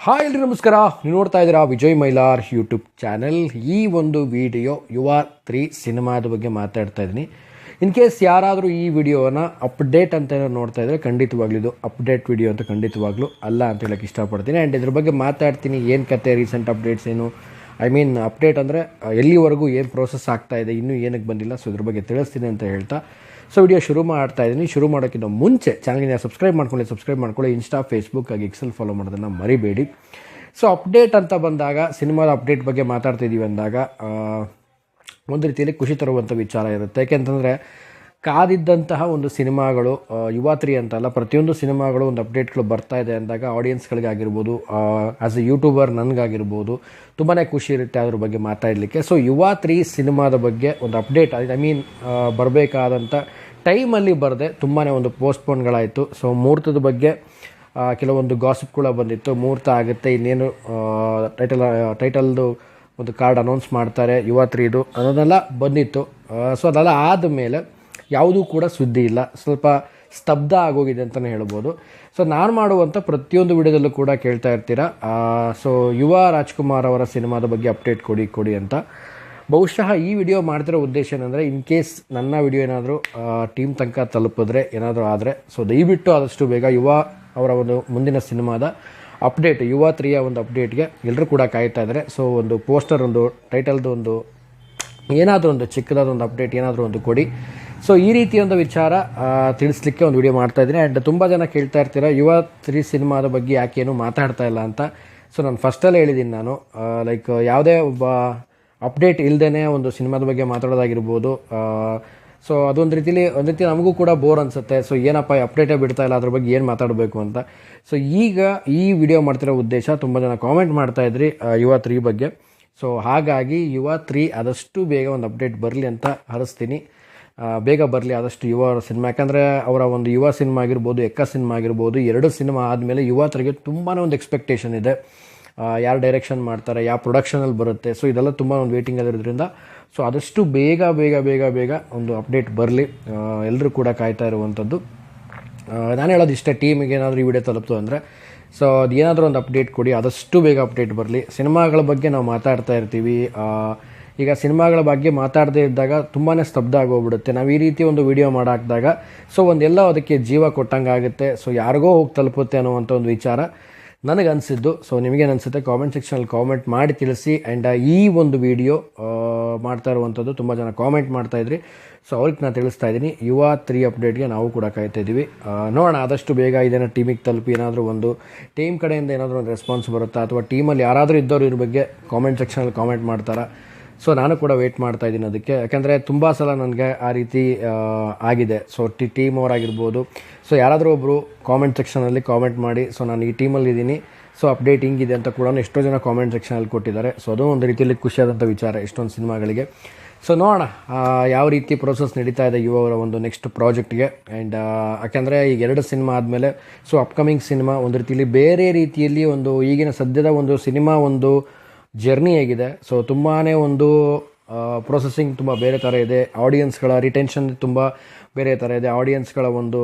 Hi ಎಲ್ರಿ ನಮಸ್ಕಾರ. ನೀವು ನೋಡ್ತಾ ಇದ್ದೀರಾ ವಿಜಯ್ ಮೈಲಾರ್ ಯೂಟ್ಯೂಬ್ ಚಾನೆಲ್. ಈ ಒಂದು ವಿಡಿಯೋ ಯುವ 3 ಸಿನಿಮಾದ ಬಗ್ಗೆ ಮಾತಾಡ್ತಾ ಇದ್ದೀನಿ. ಇನ್ ಕೇಸ್ ಯಾರಾದರೂ ಈ ವಿಡಿಯೋನ ಅಪ್ಡೇಟ್ ಅಂತ ನೋಡ್ತಾ ಇದ್ದರೆ ಖಂಡಿತವಾಗ್ಲೂ ಇದು ಅಪ್ಡೇಟ್ ವಿಡಿಯೋ ಅಂತ ಖಂಡಿತವಾಗ್ಲೂ ಅಲ್ಲ ಅಂತ ಹೇಳೋಕ್ಕೆ ಇಷ್ಟಪಡ್ತೀನಿ. ಆ್ಯಂಡ್ ಇದ್ರ ಬಗ್ಗೆ ಮಾತಾಡ್ತೀನಿ. ಏನು ಕತೆ, ರೀಸೆಂಟ್ ಅಪ್ಡೇಟ್ಸ್ ಏನು, ಅಪ್ಡೇಟ್ ಅಂದರೆ ಎಲ್ಲಿವರೆಗೂ ಏನು ಪ್ರೋಸೆಸ್ ಆಗ್ತಾ ಇದೆ, ಇನ್ನೂ ಏನಕ್ಕೆ ಬಂದಿಲ್ಲ, ಸೊ ಇದ್ರ ಬಗ್ಗೆ ತಿಳಿಸ್ತೀನಿ ಅಂತ ಹೇಳ್ತಾ ಸೊ ವಿಡಿಯೋ ಶುರು ಮಾಡ್ತಾ ಇದ್ದೀನಿ. ಶುರು ಮಾಡೋಕ್ಕಿಂತ ಮುಂಚೆ ಚಾನಲ್ಗೆ ಸಬ್ಸ್ಕ್ರೈಬ್ ಮಾಡ್ಕೊಳ್ಳಿ. ಇನ್ಸ್ಟಾ, ಫೇಸ್ಬುಕ್ ಆಗಿ ಎಕ್ಸೆಲ್ ಫಾಲೋ ಮಾಡೋದನ್ನು ಮರಿಬೇಡಿ. ಸೊ ಅಪ್ಡೇಟ್ ಅಂತ ಬಂದಾಗ, ಸಿನಿಮಾದ ಅಪ್ಡೇಟ್ ಬಗ್ಗೆ ಮಾತಾಡ್ತಿದ್ದೀವಿ ಅಂದಾಗ ಒಂದು ರೀತಿಯಲ್ಲಿ ಖುಷಿ ತರುವಂಥ ವಿಚಾರ ಇರುತ್ತೆ. ಯಾಕೆಂತಂದರೆ ಕಾದಿದ್ದಂತಹ ಒಂದು ಸಿನಿಮಾಗಳು ಯುವ 3 ಅಂತಲ್ಲ, ಪ್ರತಿಯೊಂದು ಸಿನಿಮಾಗಳು ಒಂದು ಅಪ್ಡೇಟ್ಗಳು ಬರ್ತಾ ಇದೆ ಅಂದಾಗ ಆಡಿಯನ್ಸ್ಗಳಿಗಾಗಿರ್ಬೋದು, ಆ್ಯಸ್ ಎ ಯೂಟ್ಯೂಬರ್ ನನಗಾಗಿರ್ಬೋದು ತುಂಬಾ ಖುಷಿ ಇರುತ್ತೆ ಅದ್ರ ಬಗ್ಗೆ ಮಾತಾಡಲಿಕ್ಕೆ. ಸೊ ಯುವ 3 ಸಿನಿಮಾದ ಬಗ್ಗೆ ಒಂದು ಅಪ್ಡೇಟ್ ಬರಬೇಕಾದಂಥ ಟೈಮಲ್ಲಿ ಬರದೆ ತುಂಬಾ ಒಂದು ಪೋಸ್ಟ್ಪೋನ್ಗಳಾಯಿತು. ಸೊ ಮುಹೂರ್ತದ ಬಗ್ಗೆ ಕೆಲವೊಂದು ಗಾಸಿಪ್ ಕೂಡ ಬಂದಿತ್ತು. ಮುಹೂರ್ತ ಆಗುತ್ತೆ, ಇನ್ನೇನು ಟೈಟಲ್ದು ಒಂದು ಕಾರ್ಡ್ ಅನೌನ್ಸ್ ಮಾಡ್ತಾರೆ ಯುವ 3ದು ಅನ್ನೋದೆಲ್ಲ ಬಂದಿತ್ತು. ಸೊ ಅದೆಲ್ಲ ಆದಮೇಲೆ ಯಾವುದೂ ಕೂಡ ಸುದ್ದಿ ಇಲ್ಲ, ಸ್ವಲ್ಪ ಸ್ತಬ್ಧ ಆಗೋಗಿದೆ ಅಂತಲೇ ಹೇಳ್ಬೋದು. ಸೊ ನಾನು ಮಾಡುವಂಥ ಪ್ರತಿಯೊಂದು ವಿಡಿಯೋದಲ್ಲೂ ಕೂಡ ಕೇಳ್ತಾ ಇರ್ತೀರ, ಸೊ ಯುವ ರಾಜ್ಕುಮಾರ್ ಅವರ ಸಿನಿಮಾದ ಬಗ್ಗೆ ಅಪ್ಡೇಟ್ ಕೊಡಿ ಅಂತ. ಬಹುಶಃ ಈ ವಿಡಿಯೋ ಮಾಡ್ತಿರೋ ಉದ್ದೇಶ ಏನಂದರೆ, ಇನ್ ಕೇಸ್ ನನ್ನ ವಿಡಿಯೋ ಏನಾದರೂ ಟೀಮ್ ತನಕ ತಲುಪಿದ್ರೆ, ಏನಾದರೂ ಆದರೆ, ಸೊ ದಯವಿಟ್ಟು ಆದಷ್ಟು ಬೇಗ ಯುವ ಅವರ ಒಂದು ಮುಂದಿನ ಸಿನಿಮಾದ ಅಪ್ಡೇಟ್, ಯುವ 3ಯ ಒಂದು ಅಪ್ಡೇಟ್ಗೆ ಎಲ್ಲರೂ ಕೂಡ ಕಾಯ್ತಾ ಇದ್ದಾರೆ. ಸೊ ಒಂದು ಪೋಸ್ಟರ್, ಒಂದು ಟೈಟಲ್ದು ಒಂದು ಏನಾದರೂ ಒಂದು ಚಿಕ್ಕದಾದ ಒಂದು ಅಪ್ಡೇಟ್ ಏನಾದರೂ ಒಂದು ಕೊಡಿ. ಸೊ ಈ ರೀತಿ ಒಂದು ವಿಚಾರ ತಿಳಿಸ್ಲಿಕ್ಕೆ ಒಂದು ವಿಡಿಯೋ ಮಾಡ್ತಾಯಿದ್ದೀನಿ. ಆ್ಯಂಡ್ ತುಂಬ ಜನ ಕೇಳ್ತಾ ಇರ್ತೀರ ಯುವ 3 ಸಿನಿಮಾದ ಬಗ್ಗೆ ಯಾಕೇನು ಮಾತಾಡ್ತಾ ಇಲ್ಲ ಅಂತ. ಸೊ ನಾನು ಫಸ್ಟಲ್ಲೇ ಹೇಳಿದ್ದೀನಿ, ನಾನು ಯಾವುದೇ ಒಬ್ಬ ಅಪ್ಡೇಟ್ ಇಲ್ಲದೇ ಒಂದು ಸಿನಿಮಾದ ಬಗ್ಗೆ ಮಾತಾಡೋದಾಗಿರ್ಬೋದು. ಸೊ ಅದೊಂದು ರೀತಿ ನಮಗೂ ಕೂಡ ಬೋರ್ ಅನಿಸುತ್ತೆ. ಸೊ ಏನಪ್ಪ ಅಪ್ಡೇಟೇ ಬಿಡ್ತಾ ಇಲ್ಲ, ಅದ್ರ ಬಗ್ಗೆ ಏನು ಮಾತಾಡಬೇಕು ಅಂತ. ಸೊ ಈಗ ಈ ವಿಡಿಯೋ ಮಾಡ್ತಿರೋ ಉದ್ದೇಶ, ತುಂಬ ಜನ ಕಾಮೆಂಟ್ ಮಾಡ್ತಾಯಿದ್ರಿ ಯುವ 3 ಬಗ್ಗೆ. ಸೊ ಹಾಗಾಗಿ ಯುವ 3 ಆದಷ್ಟು ಬೇಗ ಒಂದು ಅಪ್ಡೇಟ್ ಬರಲಿ ಅಂತ ಹರಿಸ್ತೀನಿ. ಬೇಗ ಬರಲಿ ಆದಷ್ಟು ಯುವ ಸಿನಿಮಾ. ಯಾಕಂದರೆ ಅವರ ಒಂದು ಯುವ ಸಿನಿಮಾ ಆಗಿರ್ಬೋದು, ಎಕ್ಕ ಸಿನಿಮಾ ಆಗಿರ್ಬೋದು, 2 ಸಿನಿಮಾ ಆದಮೇಲೆ ಯುವ 3ಗೆ ತುಂಬಾ ಒಂದು ಎಕ್ಸ್ಪೆಕ್ಟೇಷನ್ ಇದೆ. ಯಾರು ಡೈರೆಕ್ಷನ್ ಮಾಡ್ತಾರೆ, ಯಾವ ಪ್ರೊಡಕ್ಷನಲ್ಲಿ ಬರುತ್ತೆ, ಸೊ ಇದೆಲ್ಲ ತುಂಬ ಒಂದು ವೇಟಿಂಗಲ್ಲಿರೋದ್ರಿಂದ ಸೊ ಆದಷ್ಟು ಬೇಗ ಒಂದು ಅಪ್ಡೇಟ್ ಬರಲಿ. ಎಲ್ಲರೂ ಕೂಡ ಕಾಯ್ತಾ ಇರುವಂಥದ್ದು. ನಾನು ಹೇಳೋದು ಇಷ್ಟೇ, ಟೀಮಿಗೆ ಏನಾದರೂ ಈ ವಿಡಿಯೋ ತಲುಪ್ತು ಅಂದರೆ ಸೊ ಅದು ಏನಾದರೂ ಒಂದು ಅಪ್ಡೇಟ್ ಕೊಡಿ, ಆದಷ್ಟು ಬೇಗ ಅಪ್ಡೇಟ್ ಬರಲಿ. ಸಿನಿಮಾಗಳ ಬಗ್ಗೆ ನಾವು ಮಾತಾಡ್ತಾ ಇರ್ತೀವಿ. ಈಗ ಸಿನಿಮಾಗಳ ಬಗ್ಗೆ ಮಾತಾಡದೇ ಇದ್ದಾಗ ತುಂಬಾ ಸ್ತಬ್ಧ ಆಗೋಗ್ಬಿಡುತ್ತೆ. ನಾವು ಈ ರೀತಿ ಒಂದು ವಿಡಿಯೋ ಮಾಡಾಕಿದಾಗ ಸೊ ಒಂದೆಲ್ಲ ಅದಕ್ಕೆ ಜೀವ ಕೊಟ್ಟಂಗೆ ಆಗುತ್ತೆ. ಸೊ ಯಾರಿಗೋ ಹೋಗಿ ತಲುಪುತ್ತೆ ಅನ್ನುವಂಥ ಒಂದು ವಿಚಾರ ನನಗನ್ಸಿದ್ದು. ಸೊ ನಿಮಗೇನು ಅನಿಸುತ್ತೆ ಕಾಮೆಂಟ್ ಸೆಕ್ಷನಲ್ಲಿ ಕಾಮೆಂಟ್ ಮಾಡಿ ತಿಳಿಸಿ. ಆ್ಯಂಡ್ ಈ ಒಂದು ವಿಡಿಯೋ ಮಾಡ್ತಾ ಇರುವಂಥದ್ದು ತುಂಬ ಜನ ಕಾಮೆಂಟ್ ಮಾಡ್ತಾಯಿದ್ರಿ. ಸೊ ಅವ್ರಿಗೆ ನಾನು ತಿಳಿಸ್ತಾ ಇದ್ದೀನಿ, ಯುವ 3 ಅಪ್ಡೇಟ್ಗೆ ನಾವು ಕೂಡ ಕಾಯ್ತಾ ಇದ್ದೀವಿ. ನೋಡೋಣ ಆದಷ್ಟು ಬೇಗ ಇದನ್ನು ಟೀಮಿಗೆ ತಲುಪಿ ಏನಾದರೂ ಒಂದು ಟೀಮ್ ಕಡೆಯಿಂದ ಏನಾದರೂ ಒಂದು ರೆಸ್ಪಾನ್ಸ್ ಬರುತ್ತಾ, ಅಥವಾ ಟೀಮಲ್ಲಿ ಯಾರಾದರೂ ಇದ್ದವರು ಇದ್ರ ಬಗ್ಗೆ ಕಾಮೆಂಟ್ ಸೆಕ್ಷನಲ್ಲಿ ಕಾಮೆಂಟ್ ಮಾಡ್ತಾರಾ. ಸೊ ನಾನು ಕೂಡ ವೆಯ್ಟ್ ಮಾಡ್ತಾ ಇದ್ದೀನಿ ಅದಕ್ಕೆ. ಯಾಕೆಂದರೆ ತುಂಬ ಸಲ ನನಗೆ ಆ ರೀತಿ ಆಗಿದೆ. ಸೊ ಟೀಮ್ ಅವರಾಗಿರ್ಬೋದು, ಸೊ ಯಾರಾದರೂ ಒಬ್ಬರು ಕಾಮೆಂಟ್ ಸೆಕ್ಷನಲ್ಲಿ ಕಾಮೆಂಟ್ ಮಾಡಿ, ಸೊ ನಾನು ಈ ಟೀಮಲ್ಲಿ ಇದ್ದೀನಿ, ಸೊ ಅಪ್ಡೇಟ್ ಹಿಂಗಿದೆ ಅಂತ ಕೂಡ ಎಷ್ಟೋ ಜನ ಕಾಮೆಂಟ್ ಸೆಕ್ಷನಲ್ಲಿ ಕೊಟ್ಟಿದ್ದಾರೆ. ಸೊ ಅದು ಒಂದು ರೀತಿಯಲ್ಲಿ ಖುಷಿಯಾದಂಥ ವಿಚಾರ ಎಷ್ಟೊಂದು ಸಿನಿಮಾಗಳಿಗೆ. ಸೊ ನೋಡೋಣ ಯಾವ ರೀತಿ ಪ್ರೋಸೆಸ್ ನಡೀತಾ ಇದೆ ಯುವ ಅವರ ಒಂದು ನೆಕ್ಸ್ಟ್ ಪ್ರಾಜೆಕ್ಟ್ಗೆ. ಆ್ಯಂಡ್ ಯಾಕೆಂದರೆ ಈಗ 2 ಸಿನಿಮಾ ಆದಮೇಲೆ ಸೊ ಅಪ್ಕಮಿಂಗ್ ಸಿನಿಮಾ ಒಂದು ರೀತಿಯಲ್ಲಿ ಬೇರೆ ರೀತಿಯಲ್ಲಿ ಒಂದು ಈಗಿನ ಸದ್ಯದ ಒಂದು ಸಿನಿಮಾ ಒಂದು ಜರ್ನಿ ಹೇಗಿದೆ. ಸೊ ತುಂಬಾ ಒಂದು ಪ್ರೊಸೆಸಿಂಗ್ ತುಂಬ ಬೇರೆ ಥರ ಇದೆ. ಆಡಿಯನ್ಸ್ಗಳ ರಿಟೆನ್ಷನ್ ತುಂಬ ಬೇರೆ ಥರ ಇದೆ. ಆಡಿಯನ್ಸ್ಗಳ ಒಂದು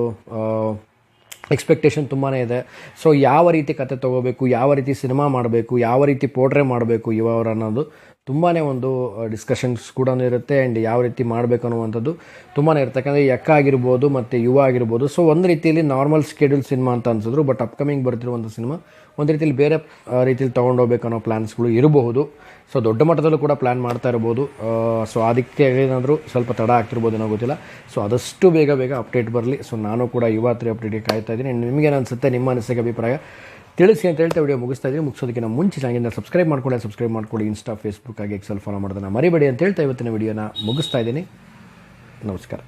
ಎಕ್ಸ್ಪೆಕ್ಟೇಷನ್ ತುಂಬಾ ಇದೆ. ಸೊ ಯಾವ ರೀತಿ ಕತೆ ತೊಗೋಬೇಕು, ಯಾವ ರೀತಿ ಸಿನಿಮಾ ಮಾಡಬೇಕು, ಯಾವ ರೀತಿ ಪೋರ್ಟ್ರೇ ಮಾಡಬೇಕು ಯುವ ಅವರು ಅನ್ನೋದು ತುಂಬಾ ಒಂದು ಡಿಸ್ಕಷನ್ಸ್ ಕೂಡ ಇರುತ್ತೆ. ಆ್ಯಂಡ್ ಯಾವ ರೀತಿ ಮಾಡಬೇಕು ಅನ್ನುವಂಥದ್ದು ತುಂಬಾ ಇರುತ್ತೆ. ಯಾಕಂದರೆ ಎಕ್ಕ ಆಗಿರ್ಬೋದು ಮತ್ತು ಯುವ ಆಗಿರ್ಬೋದು, ಸೊ ಒಂದು ರೀತಿಯಲ್ಲಿ ನಾರ್ಮಲ್ ಸ್ಕೆಡ್ಯೂಲ್ ಸಿನಿಮಾ ಅಂತ ಅನ್ಸಿದ್ರು. ಬಟ್ ಅಪ್ಕಮಿಂಗ್ ಬರ್ತಿರುವಂಥ ಸಿನಿಮಾ ಒಂದು ರೀತಿಯಲ್ಲಿ ಬೇರೆ ರೀತಿಯಲ್ಲಿ ತೊಗೊಂಡೋಗ್ಬೇಕು ಅನ್ನೋ ಪ್ಲ್ಯಾನ್ಸ್ಗಳು ಇರಬಹುದು. ಸೊ ದೊಡ್ಡ ಮಟ್ಟದಲ್ಲೂ ಕೂಡ ಪ್ಲ್ಯಾನ್ ಮಾಡ್ತಾ ಇರ್ಬೋದು. ಸೊ ಅದಕ್ಕೆ ಏನಾದರೂ ಸ್ವಲ್ಪ ತಡ ಆಗ್ತಿರ್ಬೋದು ಏನೋ ಗೊತ್ತಿಲ್ಲ. ಸೊ ಆದಷ್ಟು ಬೇಗ ಅಪ್ಡೇಟ್ ಬರಲಿ. ಸೊ ನಾನು ಕೂಡ ಯುವ 3 ಅಪ್ಡೇಟ್ಗೆ ಕಾಯ್ತಾ ಇದ್ದೀನಿ. ನಿಮಗೇನು ಅನಿಸುತ್ತೆ, ನಿಮ್ಮ ಅನಿಸಿಕೆ ಅಭಿಪ್ರಾಯ ತಿಳಿಸಿ ಅಂತ ಹೇಳ್ತಾ ವಿಡಿಯೋ ಮುಗಿಸ್ತಾ ಇದ್ದೀನಿ. ಮುಗಿಸೋದಕ್ಕಿಂತ ಮುಂಚೆ ಚಾನಲ್ನ ಸಬ್ಸ್ಕ್ರೈಬ್ ಮಾಡ್ಕೊಳ್ಳಿ. ಇನ್ಸ್ಟಾ, ಫೇಸ್ಬುಕ್ ಆಗಿ ಎಕ್ಸೆಲ್ ಫಾಲೋ ಮಾಡೋದನ್ನು ಮರಿಬೇಡಿ ಅಂತ ಹೇಳ್ತಾ ಇವತ್ತಿನ ವಿಡಿಯೋನ ಮುಗಿಸ್ತಾ ಇದ್ದೀನಿ. ನಮಸ್ಕಾರ.